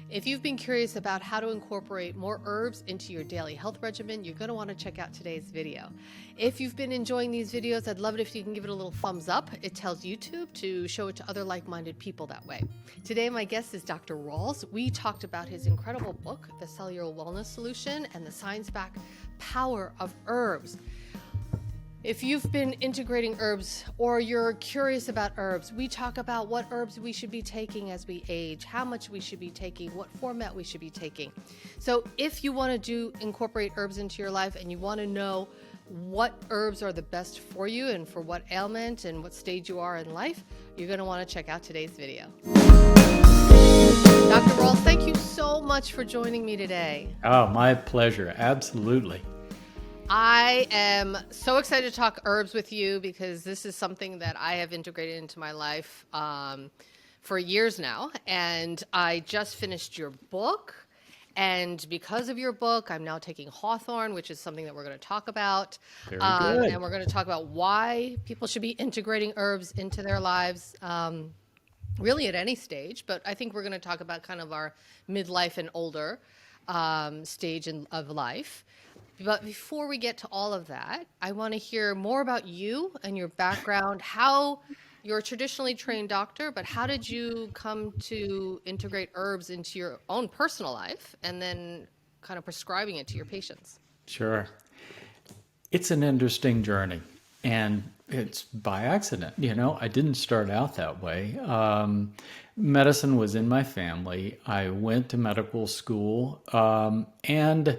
If you've been curious about how to incorporate more herbs into your daily health regimen, you're going to want to check out today's video. If you've been enjoying these videos, I'd love it if you can give it a little thumbs up. It tells YouTube to show it to other like-minded people that way. Today, my guest is Dr. Rawls. We talked about his incredible book, The Cellular Wellness Solution, and the science-backed power of herbs. If you've been integrating herbs or you're curious about herbs, we talk about what herbs we should be taking as we age, how much we should be taking, what format we should be taking. So if you want to incorporate herbs into your life and you want to know what herbs are the best for you and for what ailment and what stage you are in life, you're going to want to check out today's video. Dr. Rawls, thank you so much for joining me today. Oh, my pleasure. Absolutely. I am so excited to talk herbs with you because this is something that I have integrated into my life for years now. And I just finished your book. And because of your book, I'm now taking Hawthorn, which is something that we're going to talk about. Very good. And we're going to talk about why people should be integrating herbs into their lives, really at any stage. But I think we're going to talk about kind of our midlife and older stage of life. But before we get to all of that, I want to hear more about you and your background, how you're a traditionally trained doctor, but how did you come to integrate herbs into your own personal life and then kind of prescribing it to your patients? Sure. It's an interesting journey, and it's by accident. I didn't start out that way. Medicine was in my family. I went to medical school and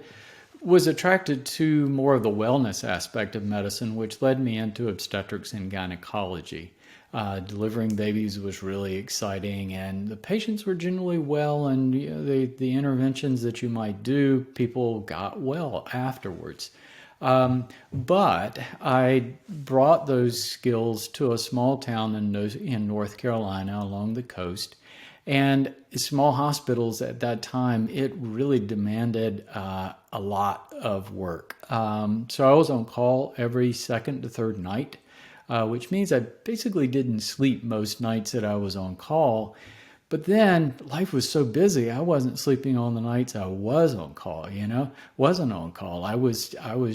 was attracted to more of the wellness aspect of medicine, which led me into obstetrics and gynecology. Delivering babies was really exciting, and the patients were generally well, and the interventions that you might do, people got well afterwards. But I brought those skills to a small town in North Carolina along the coast. And small hospitals at that time, it really demanded a lot of work. So I was on call every second to third night, which means I basically didn't sleep most nights that I was on call. But then life was so busy, I wasn't sleeping on the nights I was on call, wasn't on call. I was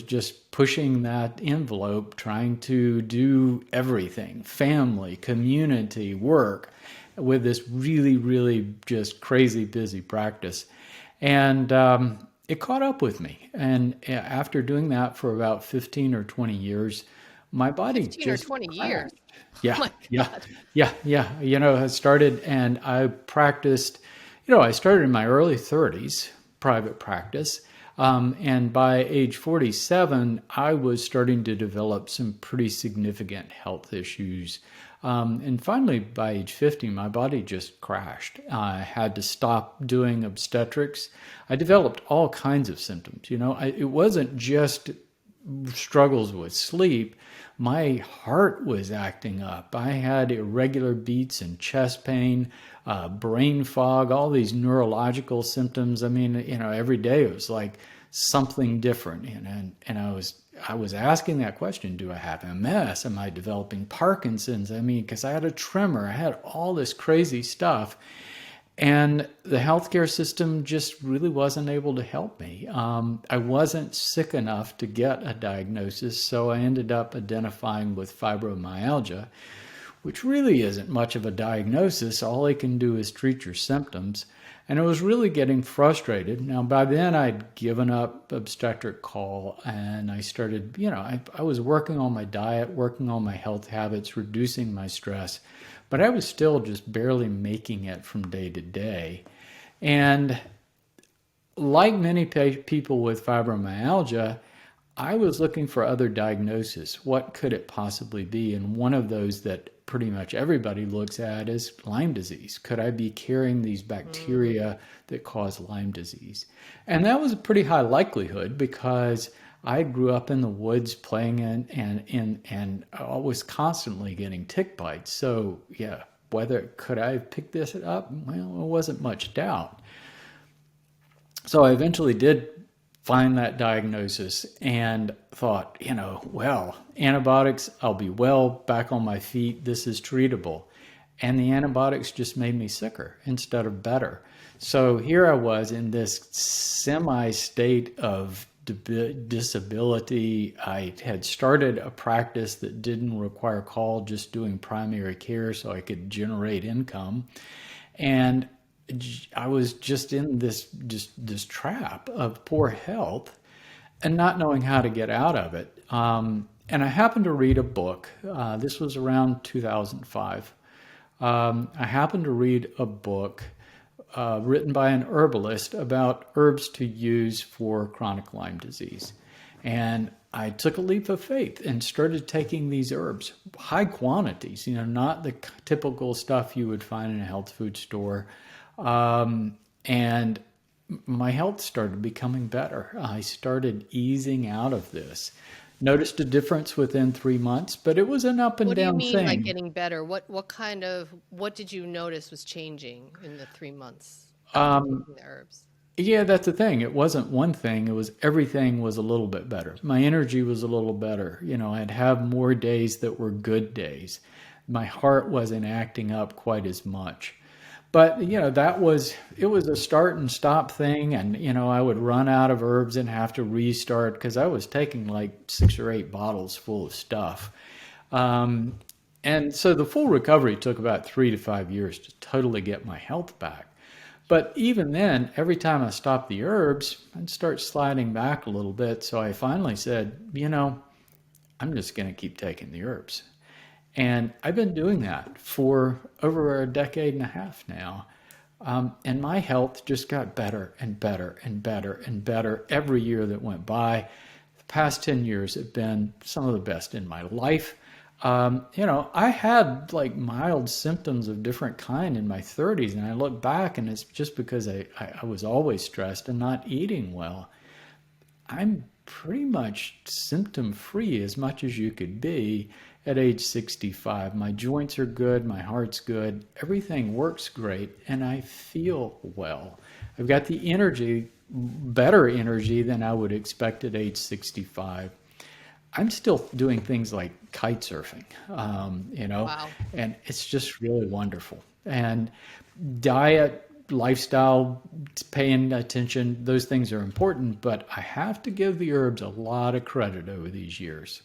just pushing that envelope, trying to do everything, family, community, work, with this really, really just crazy busy practice. And it caught up with me. And after doing that for about 15 or 20 years, my body 15 just or 20 crashed. years. Yeah, Oh my yeah, God. yeah. I started and I practiced, I started in my early 30s, private practice. And by age 47, I was starting to develop some pretty significant health issues. And finally, by age 50, my body just crashed. I had to stop doing obstetrics. I developed all kinds of symptoms. It wasn't just struggles with sleep. My heart was acting up. I had irregular beats and chest pain, brain fog, all these neurological symptoms. I mean, every day it was like something different. And I was asking that question, do I have MS? Am I developing Parkinson's? I mean, because I had a tremor. I had all this crazy stuff. And the healthcare system just really wasn't able to help me. I wasn't sick enough to get a diagnosis, so I ended up identifying with fibromyalgia, which really isn't much of a diagnosis. All they can do is treat your symptoms. And I was really getting frustrated. Now, by then, I'd given up obstetric call, and I started, I was working on my diet, working on my health habits, reducing my stress, but I was still just barely making it from day to day. And like many people with fibromyalgia, I was looking for other diagnoses. What could it possibly be? And one of those that pretty much everybody looks at is Lyme disease. Could I be carrying these bacteria that cause Lyme disease? And that was a pretty high likelihood because I grew up in the woods playing and I was constantly getting tick bites. So yeah, could I have picked this up? Well, there wasn't much doubt. So I eventually did find that diagnosis and thought, well, antibiotics, I'll be well, back on my feet, this is treatable. And the antibiotics just made me sicker instead of better. So here I was in this semi state of disability. I had started a practice that didn't require call, just doing primary care so I could generate income. And I was just in this trap of poor health and not knowing how to get out of it. And I happened to read a book. This was around 2005. I happened to read a book written by an herbalist about herbs to use for chronic Lyme disease. And I took a leap of faith and started taking these herbs, high quantities, not the typical stuff you would find in a health food store. And my health started becoming better. I started easing out of this. Noticed a difference within 3 months, but it was an up and What do you down mean, like thing. getting better? What did you notice was changing in the 3 months after Um, taking the herbs? yeah, that's the thing. It wasn't one thing. It was everything was a little bit better. My energy was a little better. I'd have more days that were good days. My heart wasn't acting up quite as much. But it was a start and stop thing, and I would run out of herbs and have to restart because I was taking like 6 or 8 bottles full of stuff. Um, and so the full recovery took about 3 to 5 years to totally get my health back. But even then, every time I stopped the herbs, I'd start sliding back a little bit. So I finally said, I'm just going to keep taking the herbs. And I've been doing that for over a decade and a half now. And my health just got better and better and better and better every year that went by. The past 10 years have been some of the best in my life. I had like mild symptoms of different kind in my 30s, and I look back and it's just because I was always stressed and not eating well. I'm pretty much symptom free as much as you could be at age 65. My joints are good, my heart's good, everything works great, and I feel well. I've got the energy, better energy than I would expect at age 65. I'm still doing things like kite surfing, Wow. and it's just really wonderful. And diet, lifestyle, paying attention, those things are important, but I have to give the herbs a lot of credit over these years.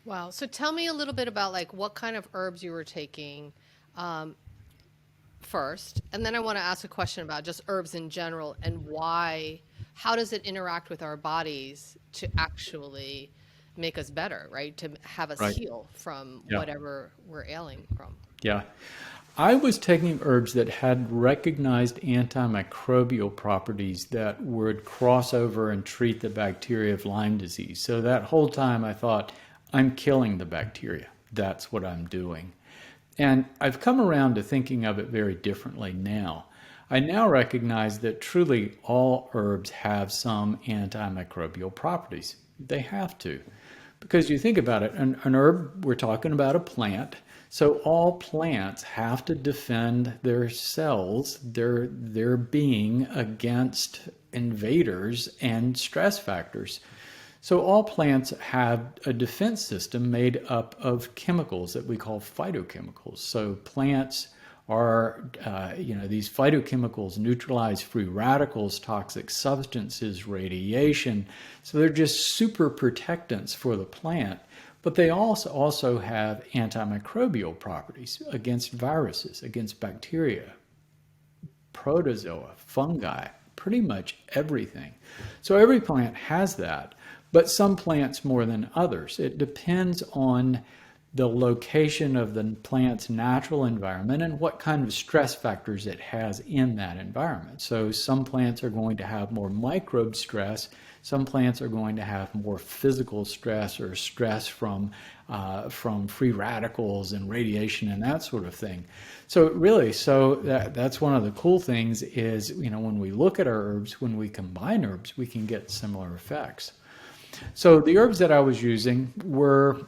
Wow. So tell me a little bit about like what kind of herbs you were taking um, first, and then I want to ask a question about just herbs in general and how does it interact with our bodies to actually make us better, right? To have us Right. heal from Yeah. whatever we're ailing from. Yeah. I was taking herbs that had recognized antimicrobial properties that would cross over and treat the bacteria of Lyme disease. So that whole time I thought, I'm killing the bacteria. That's what I'm doing. And I've come around to thinking of it very differently now. I now recognize that truly all herbs have some antimicrobial properties. They have to. Because you think about it, an herb, we're talking about a plant. So all plants have to defend their cells, their being against invaders and stress factors. So all plants have a defense system made up of chemicals that we call phytochemicals. So plants are, these phytochemicals neutralize free radicals, toxic substances, radiation. So they're just super protectants for the plant. But they also have antimicrobial properties against viruses, against bacteria, protozoa, fungi, pretty much everything. So every plant has that, but some plants more than others. It depends on the location of the plant's natural environment and what kind of stress factors it has in that environment. So some plants are going to have more microbe stress. Some plants are going to have more physical stress or stress from free radicals and radiation and that sort of thing. So really, that's one of the cool things is, when we look at our herbs, when we combine herbs, we can get similar effects. So the herbs that I was using were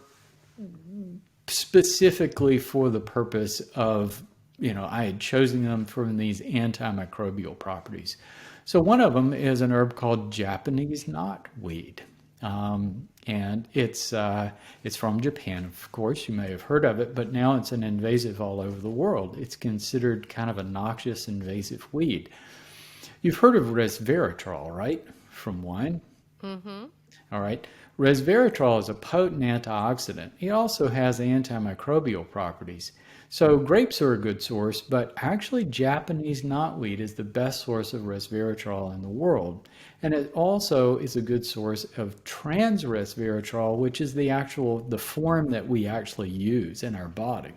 specifically for the purpose of, I had chosen them from these antimicrobial properties. So one of them is an herb called Japanese knotweed. And it's from Japan, of course. You may have heard of it, but now it's an invasive all over the world. It's considered kind of a noxious invasive weed. You've heard of resveratrol, right? From wine. Mm-hmm. All right. Resveratrol is a potent antioxidant. It also has antimicrobial properties. So grapes are a good source, but actually Japanese knotweed is the best source of resveratrol in the world. And it also is a good source of trans resveratrol, which is the form that we actually use in our body.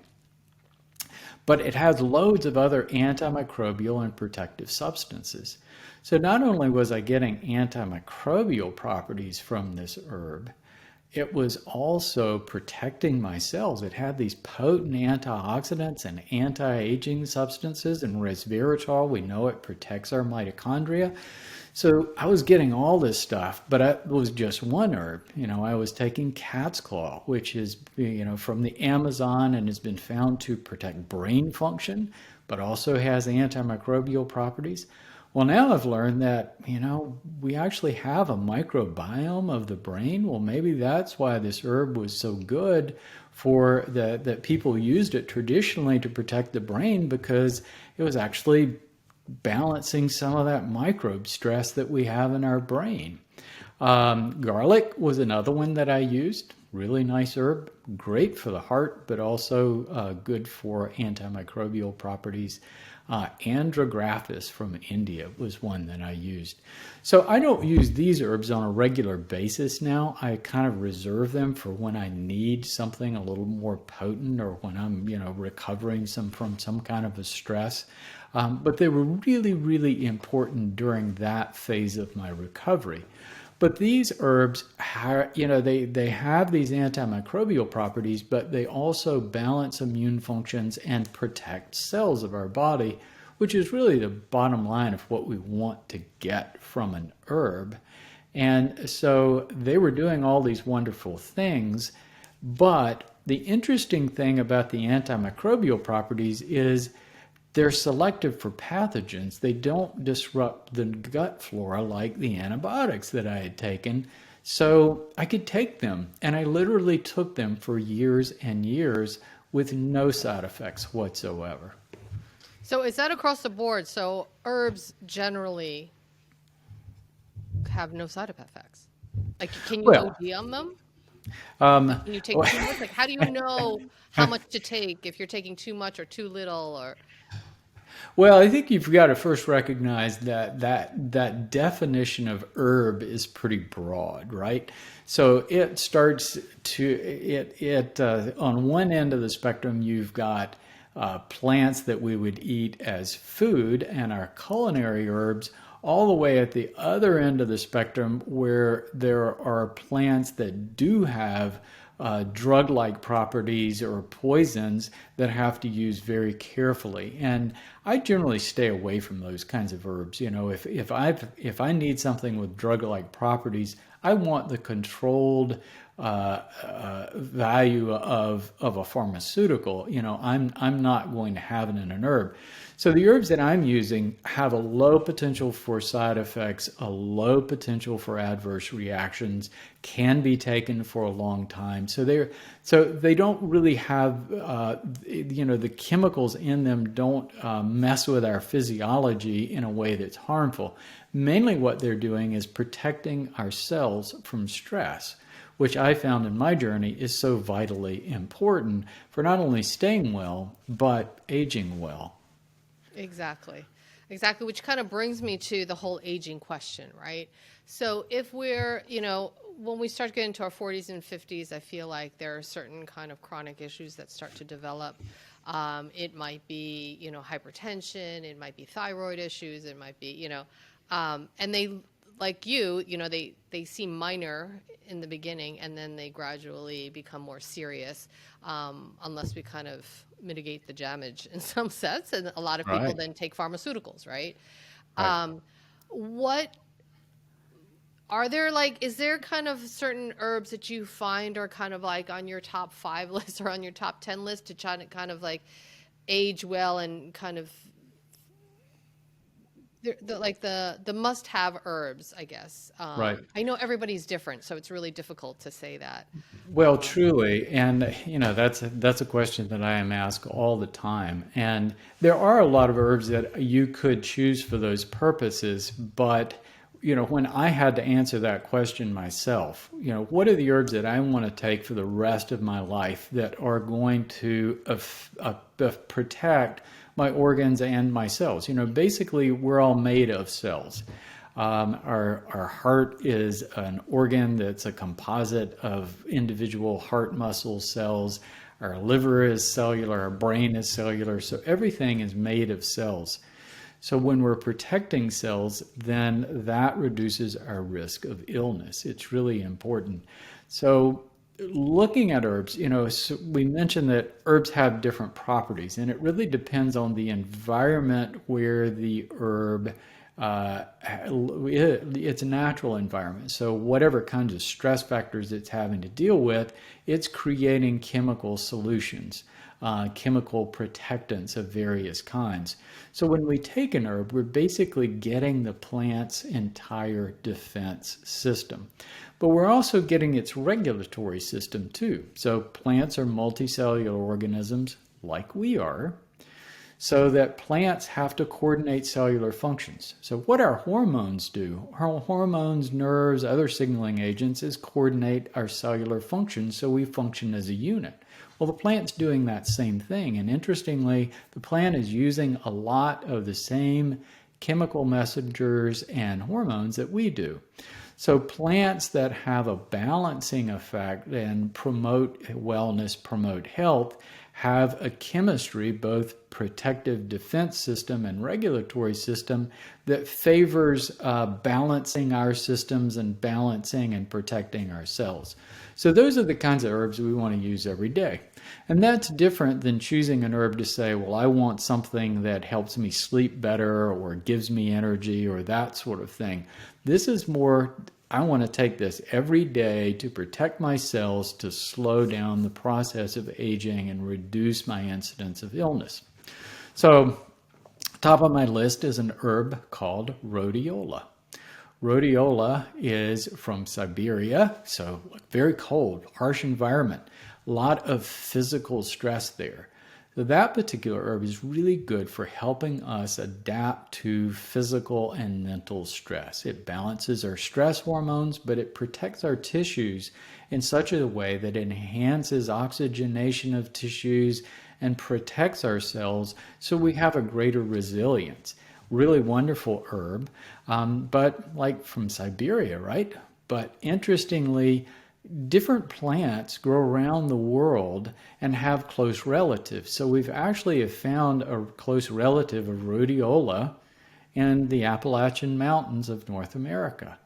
But it has loads of other antimicrobial and protective substances. So not only was I getting antimicrobial properties from this herb, it was also protecting my cells. It had these potent antioxidants and anti-aging substances, and resveratrol, we know it protects our mitochondria. So I was getting all this stuff, but it was just one herb. I was taking cat's claw, which is, from the Amazon and has been found to protect brain function, but also has antimicrobial properties. Well, now I've learned that, we actually have a microbiome of the brain. Well, maybe that's why this herb was so good that people used it traditionally to protect the brain, because it was actually balancing some of that microbe stress that we have in our brain. Garlic was another one that I used. Really nice herb, great for the heart, but also good for antimicrobial properties. Andrographis from India was one that I used. So I don't use these herbs on a regular basis now. I kind of reserve them for when I need something a little more potent, or when I'm, recovering from some kind of a stress. But they were really, really important during that phase of my recovery. But these herbs, they have these antimicrobial properties, but they also balance immune functions and protect cells of our body, which is really the bottom line of what we want to get from an herb. And so they were doing all these wonderful things. But the interesting thing about the antimicrobial properties is they're selective for pathogens. They don't disrupt the gut flora like the antibiotics that I had taken. So I could take them, and I literally took them for years and years with no side effects whatsoever. So is that across the board? So herbs generally have no side effects. Like, can you Well, OD on them? um, Like, can you take too much? Like, how do you know how much to take if you're taking too much or too little? Or Well, I think you've got to first recognize that definition of herb is pretty broad, right? So it starts to it on one end of the spectrum, you've got plants that we would eat as food and our culinary herbs, all the way at the other end of the spectrum, where there are plants that do have drug-like properties or poisons that have to use very carefully. And I generally stay away from those kinds of herbs. If I need something with drug-like properties, I want the controlled value of a pharmaceutical. I'm not going to have it in an herb. So the herbs that I'm using have a low potential for side effects, a low potential for adverse reactions, can be taken for a long time. So they don't really have, the chemicals in them don't mess with our physiology in a way that's harmful. Mainly what they're doing is protecting our cells from stress, which I found in my journey is so vitally important for not only staying well, but aging well. exactly, exactly, which kind of brings me to the whole aging question, right? So if we're, when we start getting to our 40s and 50s, I feel like there are certain kind of chronic issues that start to develop. It might be, hypertension, it might be thyroid issues, it might be, and they, like they seem minor in the beginning, and then they gradually become more serious, unless we kind of mitigate the damage in some sense. And a lot of people Right. then take pharmaceuticals, right? Right. What are there, like, is there kind of certain herbs that you find are kind of like on your top 5 list or on your top 10 list to try to kind of like age well and kind of like the must-have herbs, I guess. Right. I know everybody's different, so it's really difficult to say that. Well, truly, and that's a question that I am asked all the time. And there are a lot of herbs that you could choose for those purposes, but when I had to answer that question myself, what are the herbs that I want to take for the rest of my life that are going to protect my organs and my cells? Basically, we're all made of cells. Our heart is an organ that's a composite of individual heart muscle cells. Our liver is cellular, our brain is cellular, so everything is made of cells. So when we're protecting cells, then that reduces our risk of illness. It's really important. So looking at herbs, so we mentioned that herbs have different properties, and it really depends on the environment where the herb its natural environment. So whatever kinds of stress factors it's having to deal with, it's creating chemical solutions, chemical protectants of various kinds. So when we take an herb, we're basically getting the plant's entire defense system. But we're also getting its regulatory system too. So plants are multicellular organisms like we are, so that plants have to coordinate cellular functions. So what our hormones do, our hormones, nerves, other signaling agents, is coordinate our cellular functions so we function as a unit. Well, the plant's doing that same thing. And interestingly, the plant is using a lot of the same chemical messengers and hormones that we do. So plants that have a balancing effect and promote wellness, promote health, have a chemistry, both protective defense system and regulatory system, that favors balancing our systems and balancing and protecting our cells. So those are the kinds of herbs we want to use every day. And that's different than choosing an herb to say, well, I want something that helps me sleep better or gives me energy or that sort of thing. This is more, I want to take this every day to protect my cells, to slow down the process of aging and reduce my incidence of illness. So top of my list is an herb called rhodiola. Rhodiola is from Siberia, so very cold, harsh environment, a lot of physical stress there. So that particular herb is really good for helping us adapt to physical and mental stress. It balances our stress hormones, but it protects our tissues in such a way that it enhances oxygenation of tissues and protects our cells so we have a greater resilience. Really wonderful herb, but like from Siberia, right? But interestingly, different plants grow around the world and have close relatives. So we've actually found a close relative of rhodiola in the Appalachian Mountains of North America.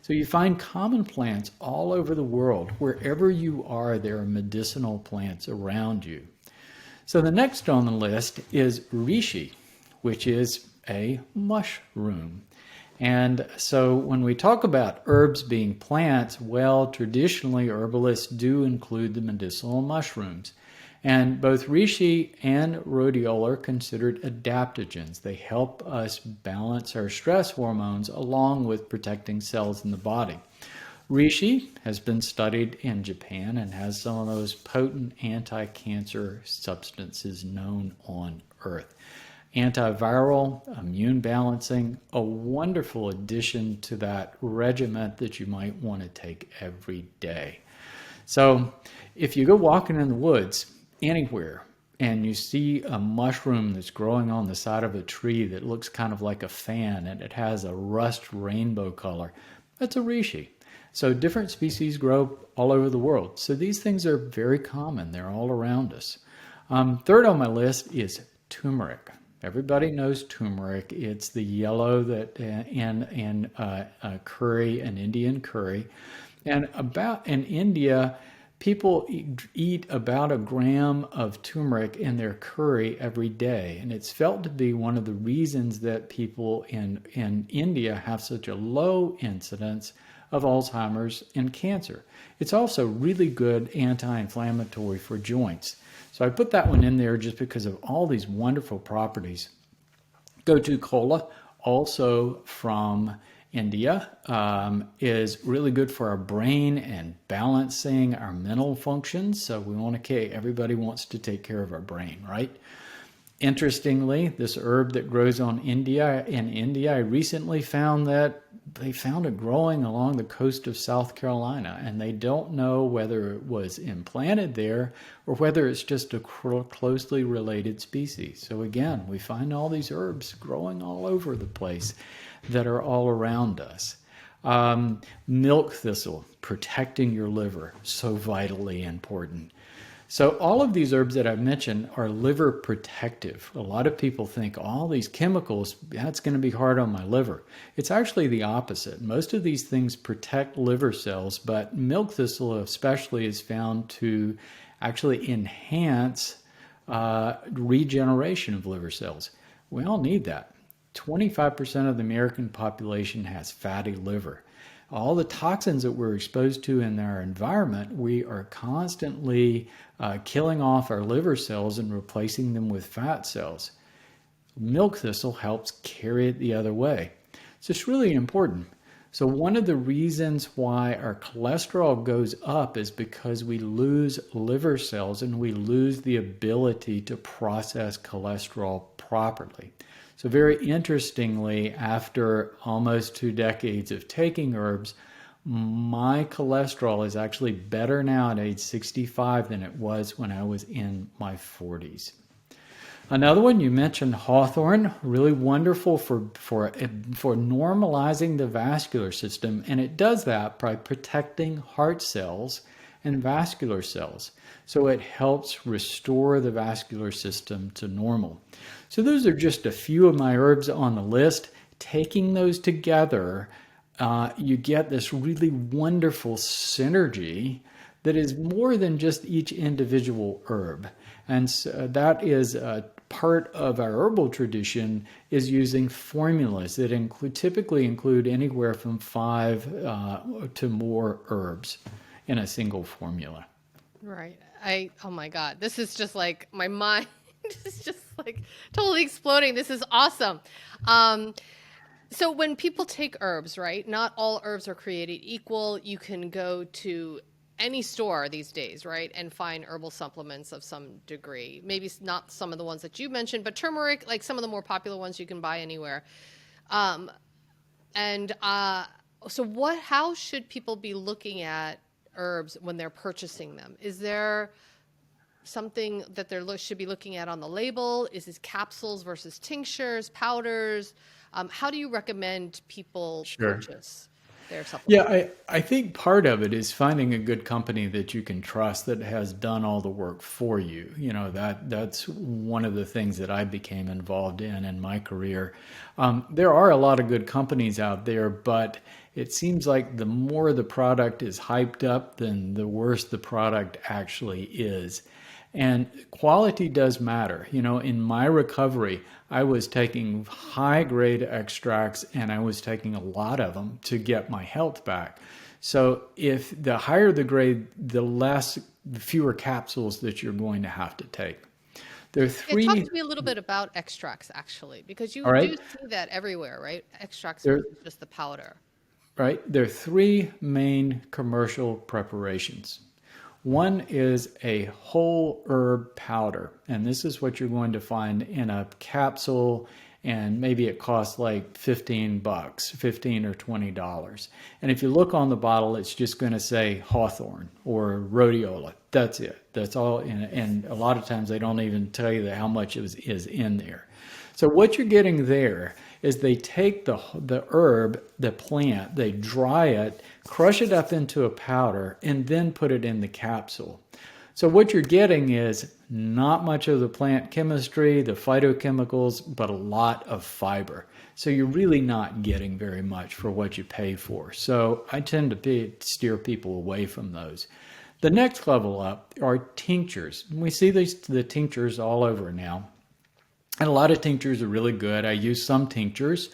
So you find common plants all over the world. Wherever you are, there are medicinal plants around you. So the next on the list is Reishi, which is a mushroom. And so when we talk about herbs being plants, well, traditionally herbalists do include the medicinal mushrooms. And both reishi and rhodiola are considered adaptogens. They help us balance our stress hormones along with protecting cells in the body. Reishi has been studied in Japan and has some of those potent anti-cancer substances known on Earth. Antiviral, immune balancing, a wonderful addition to that regimen that you might want to take every day. So if you go walking in the woods anywhere and you see a mushroom that's growing on the side of a tree that looks kind of like a fan and it has a rust rainbow color, that's a reishi. So different species grow all over the world. So these things are very common. They're all around us. Third on my list is turmeric. Everybody knows turmeric. It's the yellow that in curry, an Indian curry. And in India, people eat about a gram of turmeric in their curry every day. And it's felt to be one of the reasons that people in India have such a low incidence of Alzheimer's and cancer. It's also really good anti-inflammatory for joints. So I put that one in there just because of all these wonderful properties. Gotu kola, also from India, is really good for our brain and balancing our mental functions. So we want to, everybody wants to take care of our brain, right? Interestingly, this herb that grows in India, I recently found that they found it growing along the coast of South Carolina, and they don't know whether it was implanted there or whether it's just a closely related species. So again, we find all these herbs growing all over the place that are all around us. Milk thistle, protecting your liver, so vitally important. So all of these herbs that I've mentioned are liver protective. A lot of people think all these chemicals, that's going to be hard on my liver. It's actually the opposite. Most of these things protect liver cells, but milk thistle especially is found to actually enhance regeneration of liver cells. We all need that. 25% of the American population has fatty liver. All the toxins that we're exposed to in our environment, we are constantly killing off our liver cells and replacing them with fat cells. Milk thistle helps carry it the other way. So it's really important. So one of the reasons why our cholesterol goes up is because we lose liver cells and we lose the ability to process cholesterol properly. So very interestingly, after almost 2 decades of taking herbs, my cholesterol is actually better now at age 65 than it was when I was in my 40s. Another one, you mentioned Hawthorn, really wonderful for normalizing the vascular system, and it does that by protecting heart cells and vascular cells. So it helps restore the vascular system to normal. So those are just a few of my herbs on the list. Taking those together, you get this really wonderful synergy that is more than just each individual herb. And so that is part of our herbal tradition, is using formulas that typically include anywhere from 5 to more herbs in a single formula. Right. Oh my God, this is just like my mind is just like totally exploding. This is awesome. So when people take herbs, right, not all herbs are created equal. You can go to any store these days, right, and find herbal supplements of some degree. Maybe not some of the ones that you mentioned, but turmeric, like some of the more popular ones you can buy anywhere. So how should people be looking at herbs when they're purchasing them? Is there something that they should be looking at on the label? Is this capsules versus tinctures, powders? How do you recommend people purchase their supplements? Yeah, I think part of it is finding a good company that you can trust that has done all the work for you. You know, that's one of the things that I became involved in my career. There are a lot of good companies out there, but it seems like the more the product is hyped up, then the worse the product actually is. And quality does matter. You know, in my recovery, I was taking high grade extracts and I was taking a lot of them to get my health back. So if the higher the grade, the fewer capsules that you're going to have to take. There are three. Talk to me a little bit about extracts, actually, because you do see that everywhere, right? Extracts versus just the powder. Right. There are 3 main commercial preparations. One is a whole herb powder, and this is what you're going to find in a capsule, and maybe it costs like $15, $15 or $20. And if you look on the bottle, it's just going to say Hawthorn or rhodiola. That's it. That's all. And a lot of times they don't even tell you how much is in there. So what you're getting there is they take the herb, the plant, they dry it, crush it up into a powder, and then put it in the capsule. So what you're getting is not much of the plant chemistry, the phytochemicals, but a lot of fiber. So you're really not getting very much for what you pay for. So I tend to steer people away from those. The next level up are tinctures. We see the tinctures all over now. And a lot of tinctures are really good. I use some tinctures,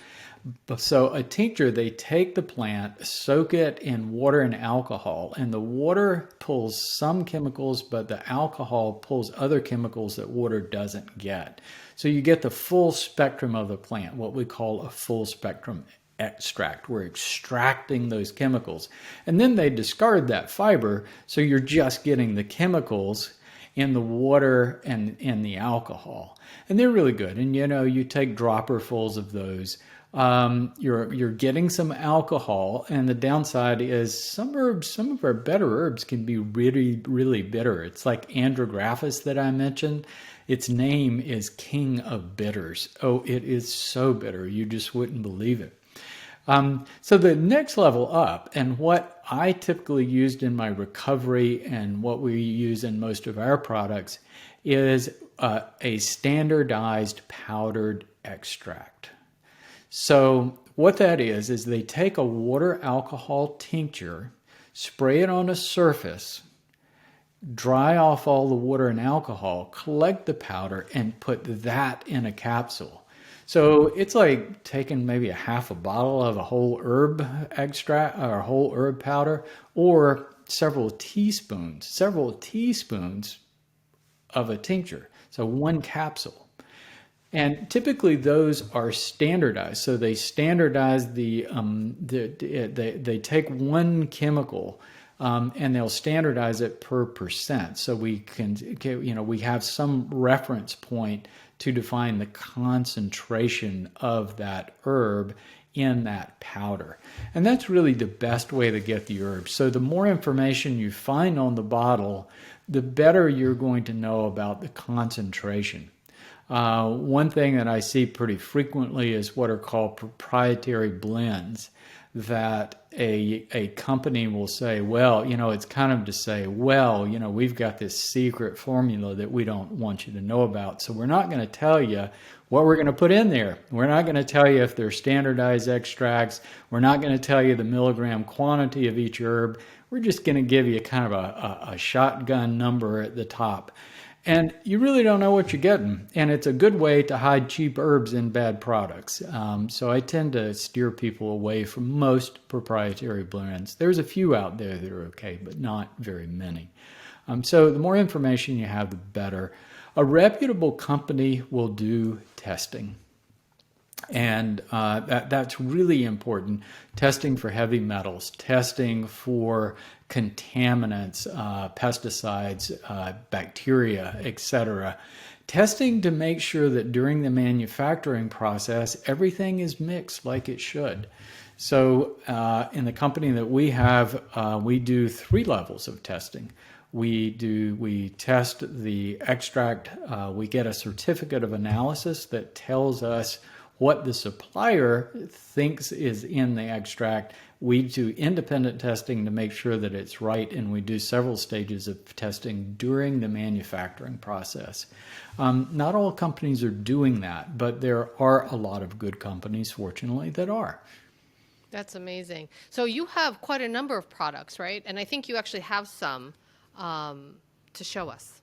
So a tincture, they take the plant, soak it in water and alcohol, and the water pulls some chemicals, but the alcohol pulls other chemicals that water doesn't get. So you get the full spectrum of the plant, what we call a full spectrum extract. We're extracting those chemicals. And then they discard that fiber, so you're just getting the chemicals in the water and in the alcohol. And they're really good. And you take dropperfuls of those. You're getting some alcohol, and the downside is some of our better herbs can be really, really bitter. It's like Andrographis that I mentioned. Its name is King of Bitters. Oh, it is so bitter. You just wouldn't believe it. So the next level up, and what I typically used in my recovery and what we use in most of our products, is a standardized powdered extract. So what that is they take a water alcohol tincture, spray it on a surface, dry off all the water and alcohol, collect the powder, and put that in a capsule. So it's like taking maybe a half a bottle of a whole herb extract or whole herb powder, or several teaspoons of a tincture. So one capsule. And typically those are standardized. So they standardize they take one chemical and they'll standardize it per percent. So we have some reference point to define the concentration of that herb in that powder. And that's really the best way to get the herbs. So the more information you find on the bottle, the better you're going to know about the concentration. One thing that I see pretty frequently is what are called proprietary blends, that a company will say, well, it's kind of to say, well, we've got this secret formula that we don't want you to know about. So we're not going to tell you what we're going to put in there. We're not going to tell you if they're standardized extracts. We're not going to tell you the milligram quantity of each herb. We're just going to give you kind of a shotgun number at the top. And you really don't know what you're getting. And it's a good way to hide cheap herbs in bad products. So I tend to steer people away from most proprietary blends. There's a few out there that are okay, but not very many. So the more information you have, the better. A reputable company will do testing. And that's really important. Testing for heavy metals, testing for contaminants, pesticides, bacteria, etc. Testing to make sure that during the manufacturing process, everything is mixed like it should. So in the company that we have, we do 3 levels of testing. We test the extract. We get a certificate of analysis that tells us what the supplier thinks is in the extract. We do independent testing to make sure that it's right, and we do several stages of testing during the manufacturing process. Not all companies are doing that, but there are a lot of good companies, fortunately, that are. That's amazing. So you have quite a number of products, right? And I think you actually have some to show us.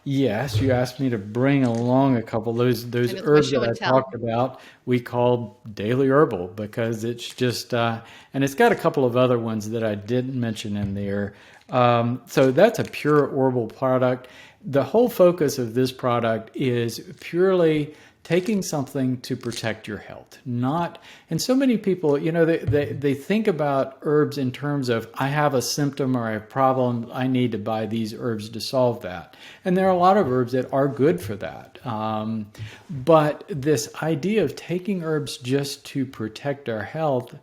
Yes, you asked me to bring along a couple of those herbs that I talked about. We call Daily Herbal because it's just, and it's got a couple of other ones that I didn't mention in there. So that's a pure herbal product. The whole focus of this product is purely taking something to protect your health. And so many people, they think about herbs in terms of, I have a symptom or a problem, I need to buy these herbs to solve that. And there are a lot of herbs that are good for that. But this idea of taking herbs just to protect our health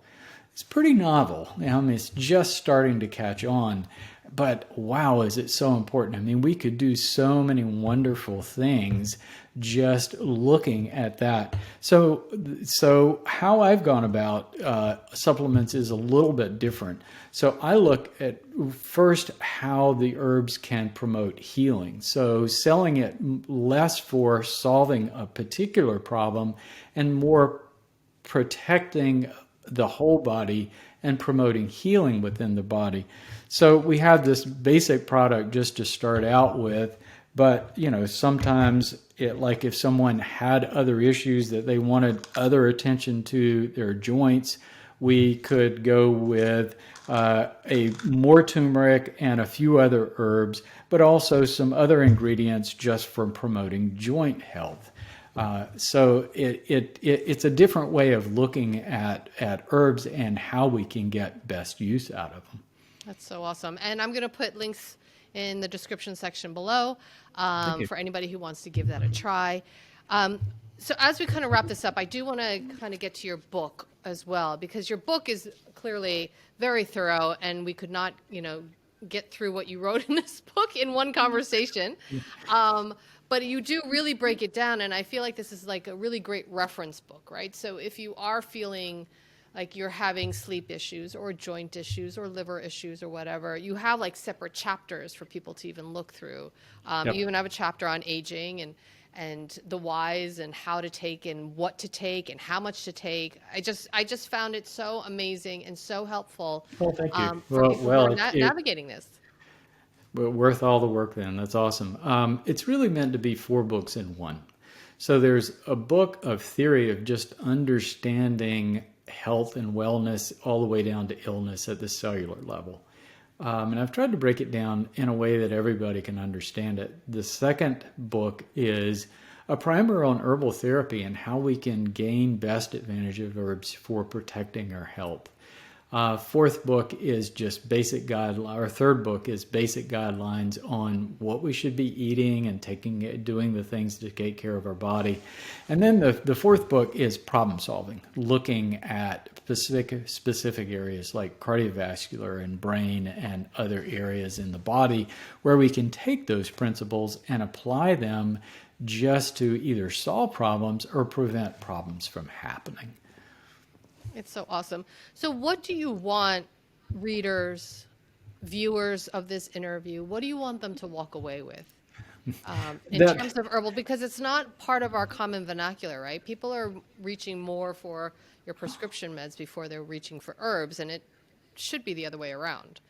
is pretty novel. It's just starting to catch on. But wow, is it so important. We could do so many wonderful things just looking at that. So how I've gone about supplements is a little bit different. So I look at first how the herbs can promote healing. So selling it less for solving a particular problem and more protecting the whole body and promoting healing within the body. So we have this basic product just to start out with But, sometimes like if someone had other issues that they wanted other attention to their joints, we could go with a more turmeric and a few other herbs, but also some other ingredients just for promoting joint health. So it's a different way of looking at herbs and how we can get best use out of them. That's so awesome. And I'm going to put links in the description section below for anybody who wants to give that a try. So as we kind of wrap this up, I do want to kind of get to your book as well, because your book is clearly very thorough, and we could not, get through what you wrote in this book in one conversation. But you do really break it down, and I feel like this is like a really great reference book, right? So if you are feeling like you're having sleep issues or joint issues or liver issues or whatever, you have like separate chapters for people to even look through. Yep. You even have a chapter on aging and the whys and how to take and what to take and how much to take. I just found it so amazing and so helpful Well, thank you. for people who are navigating this. But worth all the work then. That's awesome. It's really meant to be 4 books in one. So there's a book of theory of just understanding health and wellness all the way down to illness at the cellular level. And I've tried to break it down in a way that everybody can understand it. The second book is a primer on herbal therapy and how we can gain best advantage of herbs for protecting our health. Fourth book is just basic guidelines. Our third book is basic guidelines on what we should be eating and doing the things to take care of our body. And then the fourth book is problem solving, looking at specific areas like cardiovascular and brain and other areas in the body where we can take those principles and apply them just to either solve problems or prevent problems from happening. It's so awesome. So what do you want readers, viewers of this interview, what do you want them to walk away with in terms of herbal? Because it's not part of our common vernacular, right? People are reaching more for your prescription meds before they're reaching for herbs, and it should be the other way around.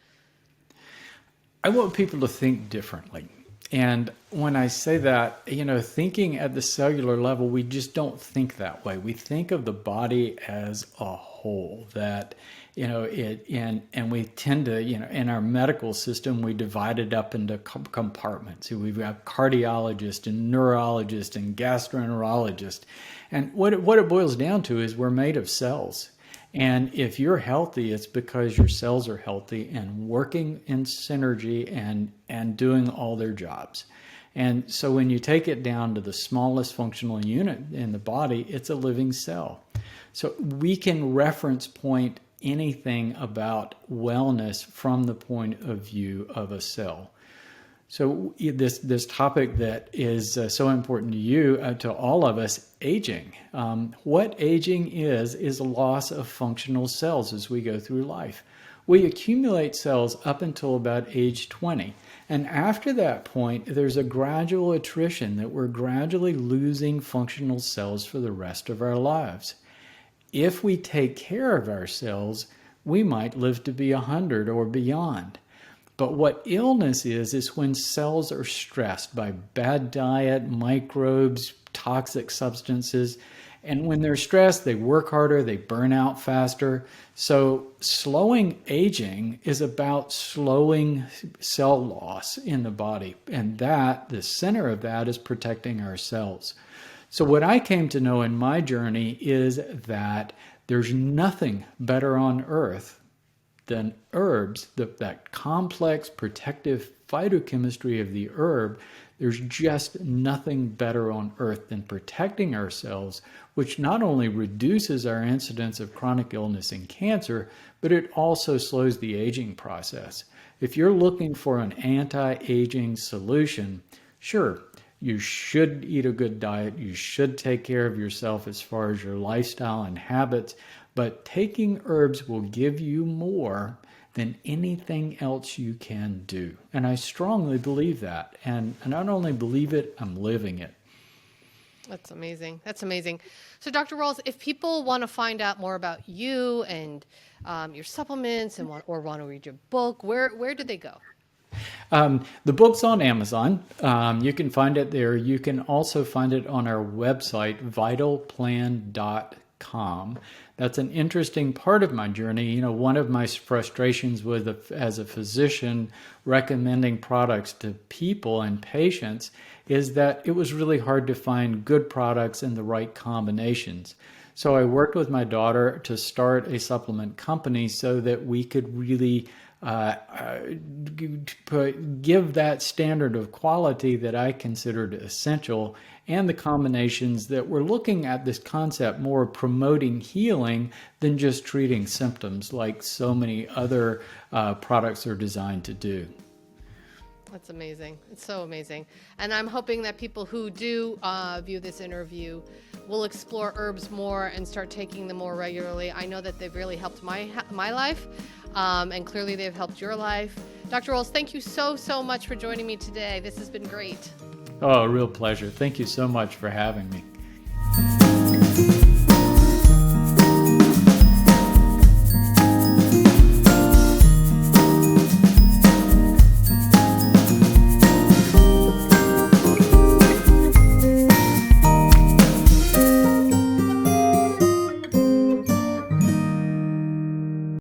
I want people to think differently. And when I say that, thinking at the cellular level, we just don't think that way. We think of the body as a whole, that, and we tend to, in our medical system, we divide it up into compartments. We've got cardiologist and neurologist and gastroenterologist. And what it boils down to is we're made of cells. And if you're healthy, it's because your cells are healthy and working in synergy and doing all their jobs. And so when you take it down to the smallest functional unit in the body, it's a living cell. So we can reference point anything about wellness from the point of view of a cell. So this topic that is so important to you, to all of us, aging. What aging is a loss of functional cells as we go through life. We accumulate cells up until about age 20. And after that point, there's a gradual attrition that we're gradually losing functional cells for the rest of our lives. If we take care of our cells, we might live to be 100 or beyond. But what illness is when cells are stressed by bad diet, microbes, toxic substances. And when they're stressed, they work harder, they burn out faster. So slowing aging is about slowing cell loss in the body. And the center of that is protecting our cells. So what I came to know in my journey is that there's nothing better on earth than herbs, that complex protective phytochemistry of the herb. There's just nothing better on earth than protecting our cells, which not only reduces our incidence of chronic illness and cancer, but it also slows the aging process. If you're looking for an anti-aging solution, sure, you should eat a good diet. You should take care of yourself as far as your lifestyle and habits. But taking herbs will give you more than anything else you can do. And I strongly believe that. And I not only believe it, I'm living it. That's amazing. That's amazing. So Dr. Rawls, if people want to find out more about you and your supplements or want to read your book, where do they go? The book's on Amazon. You can find it there. You can also find it on our website, vitalplan.com. That's an interesting part of my journey. You know, one of my frustrations with as a physician recommending products to people and patients is that it was really hard to find good products in the right combinations. So I worked with my daughter to start a supplement company so that we could really give that standard of quality that I considered essential, and the combinations that we're looking at this concept more promoting healing than just treating symptoms like so many other products are designed to do. That's amazing. It's so amazing. And I'm hoping that people who do view this interview will explore herbs more and start taking them more regularly. I know that they've really helped my life, and clearly they've helped your life. Dr. Rawls, thank you so much for joining me today. This has been great. Oh, a real pleasure. Thank you so much for having me.